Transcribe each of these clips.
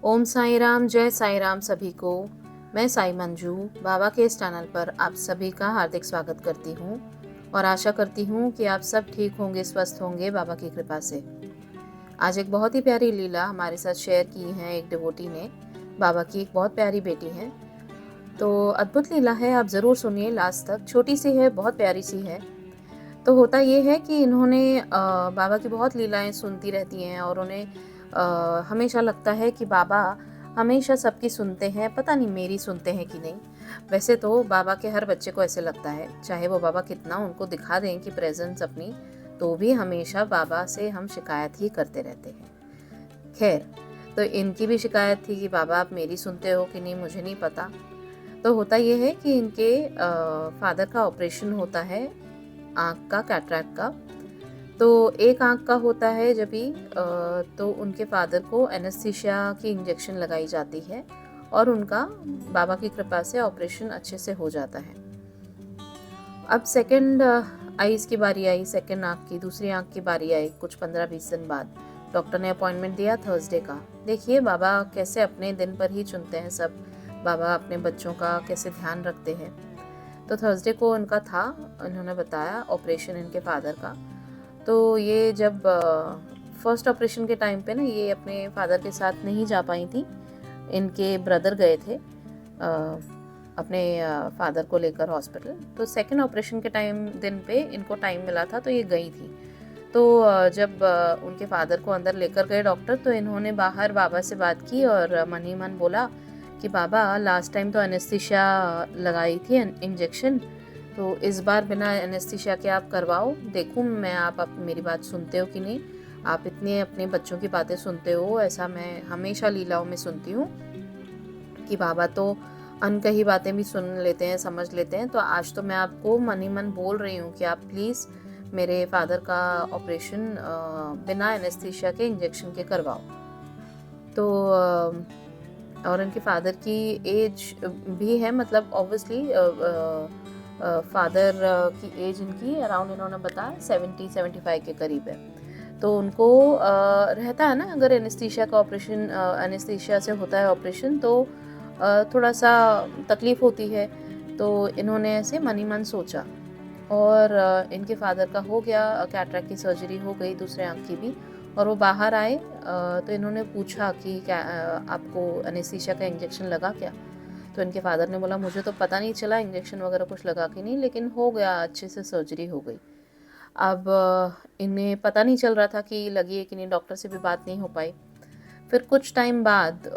ओम साई राम, जय साई राम सभी को। मैं साई मंजू बाबा के इस चैनल पर आप सभी का हार्दिक स्वागत करती हूँ और आशा करती हूँ कि आप सब ठीक होंगे, स्वस्थ होंगे बाबा की कृपा से। आज एक बहुत ही प्यारी लीला हमारे साथ शेयर की है एक डिवोटी ने। बाबा की एक बहुत प्यारी बेटी है, तो अद्भुत लीला है, आप ज़रूर सुनिए लास्ट तक। छोटी सी है, बहुत प्यारी सी है। तो होता ये है कि इन्होंने बाबा की बहुत लीलाएं सुनती रहती हैं और उन्हें हमेशा लगता है कि बाबा हमेशा सबकी सुनते हैं, पता नहीं मेरी सुनते हैं कि नहीं। वैसे तो बाबा के हर बच्चे को ऐसे लगता है, चाहे वो बाबा कितना उनको दिखा दें कि प्रेजेंस अपनी, तो भी हमेशा बाबा से हम शिकायत ही करते रहते हैं। खैर, तो इनकी भी शिकायत थी कि बाबा आप मेरी सुनते हो कि नहीं मुझे नहीं पता। तो होता ये है कि इनके फादर का ऑपरेशन होता है आँख का, कैटरैक्ट का। तो एक आँख का होता है जब भी तो उनके फादर को एनेस्थीसिया की इंजेक्शन लगाई जाती है और उनका बाबा की कृपा से ऑपरेशन अच्छे से हो जाता है। अब सेकंड आईज़ की बारी आई, सेकंड आँख की, दूसरी आँख की बारी आई कुछ 15-20 दिन बाद। डॉक्टर ने अपॉइंटमेंट दिया थर्सडे का। देखिए बाबा कैसे अपने दिन पर ही चुनते हैं सब, बाबा अपने बच्चों का कैसे ध्यान रखते हैं। तो थर्सडे को उनका था, इन्होंने बताया ऑपरेशन इनके फादर का। तो ये जब फर्स्ट ऑपरेशन के टाइम पे ना ये अपने फादर के साथ नहीं जा पाई थी, इनके ब्रदर गए थे अपने फादर को लेकर हॉस्पिटल। तो सेकंड ऑपरेशन के दिन पे इनको टाइम मिला था तो ये गई थी। तो जब उनके फादर को अंदर लेकर गए डॉक्टर, तो इन्होंने बाहर बाबा से बात की और मन ही मन बोला कि बाबा लास्ट टाइम तो एनेस्थीसिया लगाई थी इंजेक्शन, तो इस बार बिना एनेस्थीसिया के आप करवाओ, देखूं मैं आप मेरी बात सुनते हो कि नहीं। आप इतने अपने बच्चों की बातें सुनते हो, ऐसा मैं हमेशा लीलाओं में सुनती हूँ कि बाबा तो अनकही बातें भी सुन लेते हैं, समझ लेते हैं। तो आज तो मैं आपको मन ही मन बोल रही हूँ कि आप प्लीज़ मेरे फादर का ऑपरेशन बिना एनेस्थीसिया के इंजेक्शन के करवाओ। तो और इनके फादर की एज भी है, मतलब ऑब्वियसली फादर की एज इनकी अराउंड, इन्होंने बताया 70-75 के करीब है। तो उनको रहता है ना, अगर एनेस्थीसिया का ऑपरेशन, एनेस्थीसिया से होता है ऑपरेशन, तो थोड़ा सा तकलीफ़ होती है। तो इन्होंने ऐसे मन ही मन सोचा और इनके फादर का हो गया, कैटरैक्ट की सर्जरी हो गई, दूसरे आँख की भी। और वो बाहर आए तो इन्होंने पूछा कि क्या आपको एनेस्थीसिया का इंजेक्शन लगा क्या? तो इनके फादर ने बोला मुझे तो पता नहीं चला इंजेक्शन वगैरह कुछ लगा कि नहीं, लेकिन हो गया, अच्छे से सर्जरी हो गई। अब इन्हें पता नहीं चल रहा था कि लगी है कि नहीं, डॉक्टर से भी बात नहीं हो पाई। फिर कुछ टाइम बाद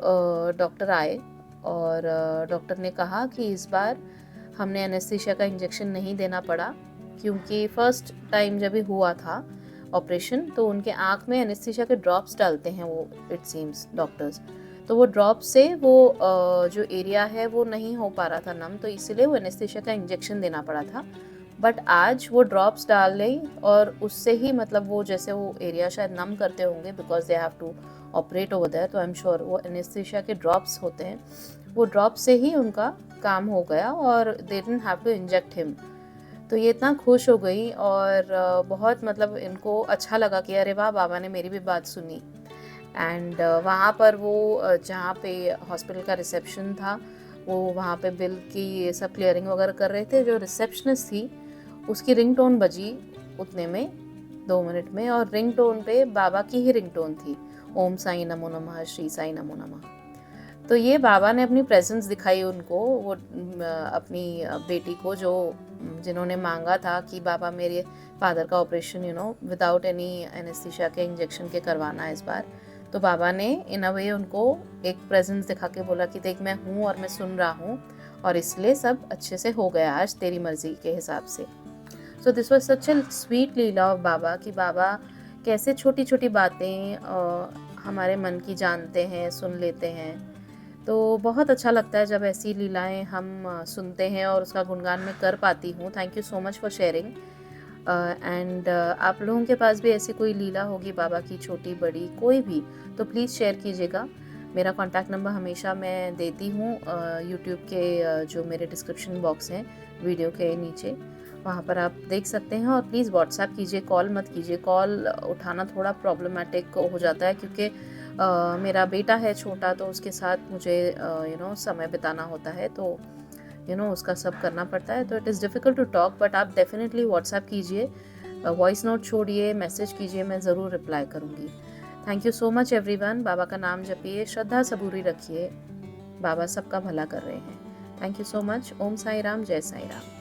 डॉक्टर आए और डॉक्टर ने कहा कि इस बार हमने एनेस्थीसिया का इंजेक्शन नहीं देना पड़ा, क्योंकि फर्स्ट टाइम जब भी हुआ था ऑपरेशन तो उनके आँख में एनेस्थीसिया के ड्रॉप्स डालते हैं वो, इट सीम्स डॉक्टर्स। तो वो ड्रॉप से वो जो एरिया है वो नहीं हो पा रहा था नम, तो इसीलिए वो एनेस्थीसिया का इंजेक्शन देना पड़ा था। बट आज वो ड्रॉप्स डाल ली और उससे ही, मतलब वो जैसे वो एरिया शायद नम करते होंगे because they have to operate over there, तो आई एम श्योर वो एनेस्थीसिया के ड्रॉप्स होते हैं, वो ड्रॉप से ही उनका काम हो गया और they didn't have to inject him. तो ये इतना खुश हो गई और बहुत, मतलब इनको अच्छा लगा कि अरे वाह, बाबा ने मेरी भी बात सुनी। एंड वहाँ पर वो जहाँ पे हॉस्पिटल का रिसेप्शन था, वो वहाँ पे बिल की सब क्लियरिंग वगैरह कर रहे थे। जो रिसेप्शनिस्ट थी उसकी रिंगटोन बजी उतने में, 2 मिनट में, और रिंगटोन पे बाबा की ही रिंगटोन थी, ओम साई नमो नमः, श्री साई नमो नमः। तो ये बाबा ने अपनी प्रेजेंस दिखाई उनको, वो अपनी बेटी को, जो जिन्होंने मांगा था कि बाबा मेरे फादर का ऑपरेशन विदाउट एनी एनेस्थीसिया के इंजेक्शन के करवाना है इस बार। तो बाबा ने इन अ वे उनको एक प्रेजेंस दिखा के बोला कि देख मैं हूँ और मैं सुन रहा हूँ और इसलिए सब अच्छे से हो गया आज तेरी मर्जी के हिसाब से। So this was such a sweet leela of Baba कि बाबा कैसे छोटी छोटी बातें हमारे मन की जानते हैं, सुन लेते हैं। तो बहुत अच्छा लगता है जब ऐसी लीलाएं हम सुनते हैं और उसका गुणगान मैं कर पाती हूँ। Thank you so much for sharing. And आप लोगों के पास भी ऐसी कोई लीला होगी बाबा की, छोटी बड़ी कोई भी, तो प्लीज़ शेयर कीजिएगा। मेरा कॉन्टैक्ट नंबर हमेशा मैं देती हूँ यूट्यूब के जो मेरे डिस्क्रिप्शन बॉक्स हैं वीडियो के नीचे, वहाँ पर आप देख सकते हैं। और प्लीज़ व्हाट्सएप कीजिए, कॉल मत कीजिए, कॉल उठाना थोड़ा प्रॉब्लमेटिक हो जाता है क्योंकि मेरा बेटा है छोटा, तो उसके साथ मुझे समय बिताना होता है, तो उसका सब करना पड़ता है, तो it is difficult to talk. But आप डेफ़िनेटली व्हाट्सएप कीजिए, वॉइस नोट छोड़िए, मैसेज कीजिए, मैं ज़रूर रिप्लाई करूँगी। Thank you so much everyone. Baba का नाम जपिए, श्रद्धा सबूरी रखिए, बाबा सबका भला कर रहे हैं। Thank you so much. Om Sai Ram, जय साई राम।